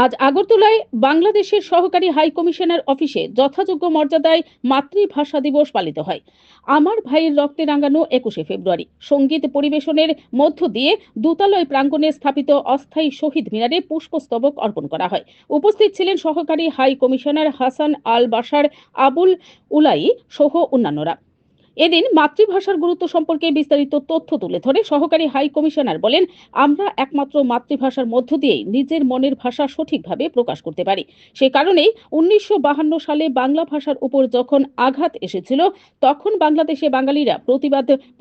আজ আগরতলায় বাংলাদেশের সহকারী হাই কমিশনার অফিসে যথাযোগ্য মর্যাদায় মাতৃভাষা দিবস পালিত হয়। আমার ভাইয়ের রক্তে রাঙানো 21শে ফেব্রুয়ারি সঙ্গীত পরিবেশনের মধ্য দিয়ে দূতালয় প্রাঙ্গণে স্থাপিত অস্থায়ী শহীদ মিনারে পুষ্পস্তবক অর্পণ করা হয়। উপস্থিত ছিলেন সহকারী হাই কমিশনার হাসান আল বাশার, আবুল উলাই সহ অন্যান্যরা। এদিন মাতৃভাষার গুরুত্ব সম্পর্কে বিস্তারিত তথ্য তুলে ধরে সহকারী হাই কমিশনার বলেন, আমরা একমাত্র মাতৃভাষার মধ্য দিয়েই নিজের মনের ভাষা সঠিকভাবে প্রকাশ করতে পারি। সে কারণেই 1952 সালে বাংলা ভাষার উপর যখন আঘাত এসেছিল, তখন বাংলাদেশে বাঙালিরা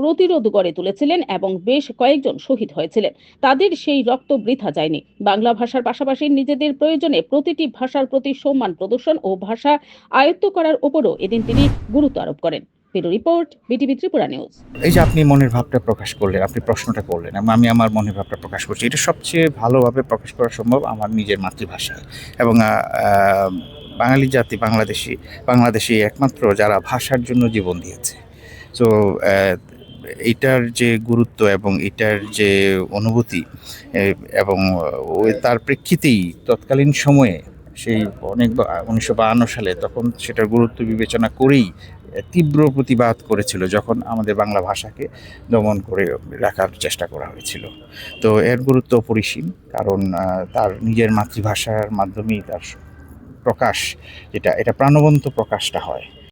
প্রতিরোধ গড়ে তুলেছিলেন এবং বেশ কয়েকজন শহীদ হয়েছিলেন। তাদের সেই রক্ত বৃথা যায়নি। বাংলা ভাষার পাশাপাশি নিজেদের প্রয়োজনে প্রতিটি ভাষার প্রতি সম্মান প্রদর্শন ও ভাষা আয়ত্ত করার উপরও এদিন তিনি গুরুত্ব আরোপ করেন। Bureau report, BTV Tripura news. এই যে আপনি মনের ভাবটা প্রকাশ করলেন, আপনি প্রশ্নটা করলেন এবং আমি আমার মনের ভাবটা প্রকাশ করছি। এটা সবচেয়ে ভালোভাবে প্রকাশ করা সম্ভব আমার নিজের মাতৃভাষায়। এবং বাঙালি জাতি বাংলাদেশি একমাত্র যারা ভাষার জন্য জীবন দিয়েছে। তো এটার যে গুরুত্ব এবং এটার যে অনুভূতি এবং তার প্রেক্ষিতেই তৎকালীন সময়ে সেই অনেক 1952 সালে তখন সেটার গুরুত্ব বিবেচনা করেই তীব্র প্রতিবাদ করেছিল যখন আমাদের বাংলা ভাষাকে দমন করে রাখার চেষ্টা করা হয়েছিল। তো এর গুরুত্ব অপরিসীম, কারণ তার নিজের মাতৃভাষার মাধ্যমেই তার প্রকাশ, এটা প্রাণবন্ত প্রকাশটা হয়।